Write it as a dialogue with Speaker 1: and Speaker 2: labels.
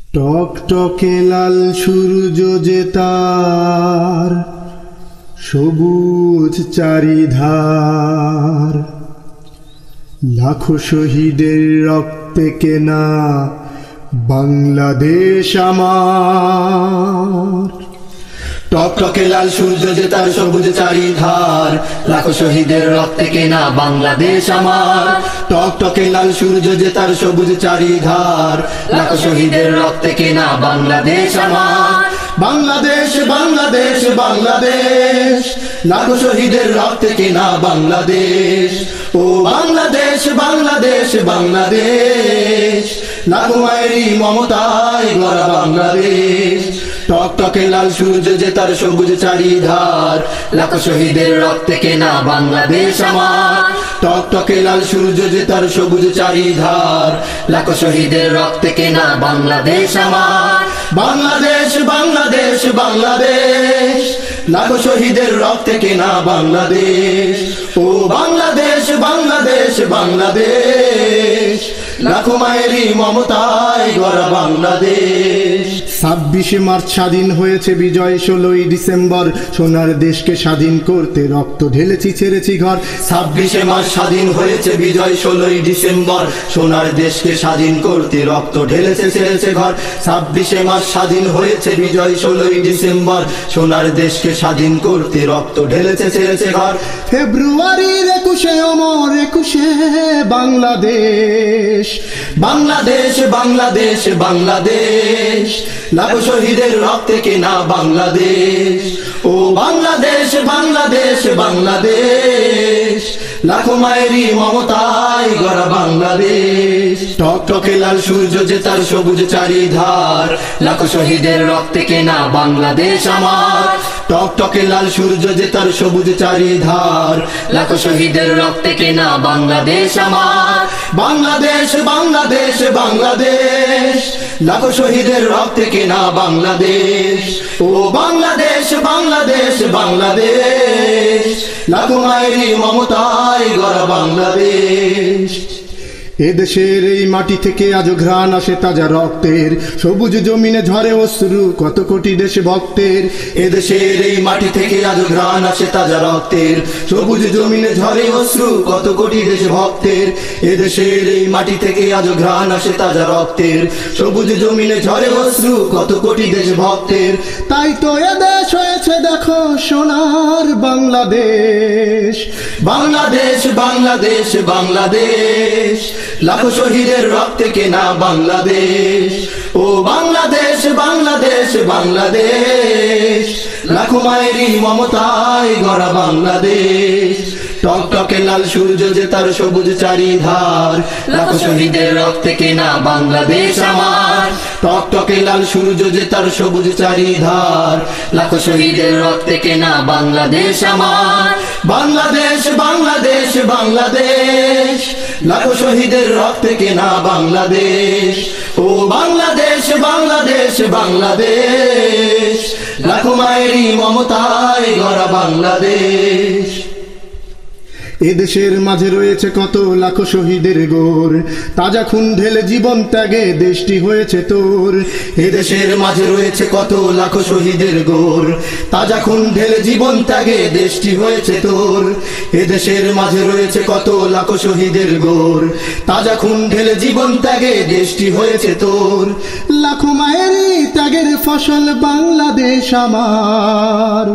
Speaker 1: টকটকে লাল সূর্য যে তার সবুজ চারিধার, লাখো শহীদের রক্তে কেনা বাংলাদেশ আমার।
Speaker 2: টকটকে লাল সূর্য যে তার সবুজ চারিধার, লাখো শহীদের রক্তে কেনা বাংলাদেশ আমার। টকটকে লাল সূর্য যে তার সবুজ চারিধার, লাখো শহীদের রক্তে কেনা বাংলাদেশ আমার। বাংলাদেশ বাংলাদেশ বাংলাদেশ, লাখো শহীদের রক্তে কেনা বাংলাদেশ। ও বাংলাদেশ বাংলাদেশ বাংলাদেশ, লাখো মায়েরই মমতায় গড়া বাংলাদেশ। টকটকে লাল সূর্য যে তার সবুজ চারিধার, লাখো শহীদের রক্তে কেনা বাংলাদেশ আমার। টকটকে লাল সূর্য যে তার সবুজ চারিধার, লাখো শহীদের রক্তে কেনা বাংলাদেশ আমার। বাংলাদেশ বাংলাদেশ বাংলাদেশ, লাখো শহীদের রক্তে কেনা বাংলাদেশ। ও বাংলাদেশ বাংলাদেশ বাংলাদেশ, লাখো মায়েরই মমতায় গড়া বাংলাদেশ।
Speaker 1: 26শে মার্চ স্বাধীন হয়েছে বিজয়, 16ই ডিসেম্বর সোনার দেশকে স্বাধীন করতে রক্ত ঢেলেছি ছেড়েছি ঘর।
Speaker 2: 26শে মার্চ স্বাধীন হয়েছে বিজয়, 16ই ডিসেম্বর সোনার দেশকে স্বাধীন করতে রক্ত ঢেলেছে ছেড়েছে ঘর। 26শে মার্চ স্বাধীন হয়েছে বিজয়, 16ই ডিসেম্বর সোনার দেশকে স্বাধীন করতে রক্ত ঢেলেছে ছেড়েছে ঘর।
Speaker 1: ফেব্রুয়ারির 21শে অমর 21শে বাংলাদেশ।
Speaker 2: বাংলাদেশ বাংলাদেশ বাংলাদেশ, লাখো শহীদের রক্তে কেনা বাংলাদেশ। ও বাংলাদেশ বাংলাদেশ বাংলাদেশ, লাখো মায়েরই মমতায় গড়া বাংলাদেশ। টকটকে লাল সূর্য যে তার সবুজ চারিধার, লাখো শহীদের রক্তে কেনা বাংলাদেশ আমার। টকটকে লাল সূর্য যে তার সবুজ চারিধার, লাখো শহীদের রক্তে কেনা বাংলাদেশ আমার। বাংলাদেশ বাংলাদেশ বাংলাদেশ, লাখো শহীদের রক্তে কেনা বাংলাদেশ। ও বাংলাদেশ বাংলাদেশ বাংলাদেশ, লাখো মায়েরই মমতায় গড়া বাংলাদেশ।
Speaker 1: এদেশের এই মাটি থেকে আজও ঘ্রাণ আসে তাজা রক্তের, সবুজ জমিনে ঝরে অশ্রু কত কোটি দেশ ভক্তের।
Speaker 2: এদেশের এই মাটি থেকে আজও ঘ্রাণ আসে তাজা রক্তের, সবুজ জমিনে ঝরে অশ্রু কত কোটি দেশ ভক্তের। এদেশের এই মাটি থেকে আজও ঘ্রাণ আসে তাজা রক্তের, সবুজ জমিনে ঝরে অশ্রু কত কোটি দেশ ভক্তের।
Speaker 1: তাই তো এদেশ হয়েছে দেখো সোনার বাংলাদেশ।
Speaker 2: বাংলাদেশ বাংলাদেশ বাংলাদেশ, লাখো শহীদের রক্তে কেনা বাংলাদেশ। ও বাংলাদেশ বাংলাদেশ বাংলাদেশ, লাখো মায়েরই মমতায় গড়া বাংলাদেশ। টকটকে লাল সূর্য যে তার সবুজ চারিধার, লাখো শহীদের রক্তে কেনা বাংলাদেশ আমার। টকটকে লাল সূর্য যে তার সবুজ চারিধার, লাখো শহীদের রক্তে কেনা বাংলাদেশ আমার। বাংলাদেশ বাংলাদেশ বাংলাদেশ, লাখো শহীদের রক্তে কেনা বাংলাদেশ। ও বাংলাদেশ বাংলাদেশ বাংলাদেশ, লাখো মায়েরই মমতায় গড়া বাংলাদেশ।
Speaker 1: এদেশের মাঝে রয়েছে কত লাখো শহীদের গোর, তাজা খুন ঢেলে জীবন ত্যাগে দেশটি হয়েছে তোর।
Speaker 2: এদেশের মাঝে রয়েছে কত লাখো শহীদের গোর, তাজা খুন ঢেলে জীবন ত্যাগে দেশটি হয়েছে তোর। এদেশের মাঝে রয়েছে কত লাখো শহীদের গোর, তাজা খুন ঢেলে জীবন ত্যাগে দেশটি হয়েছে তোর।
Speaker 1: লাখো মায়েরই ত্যাগের ফসল বাংলাদেশ আমার।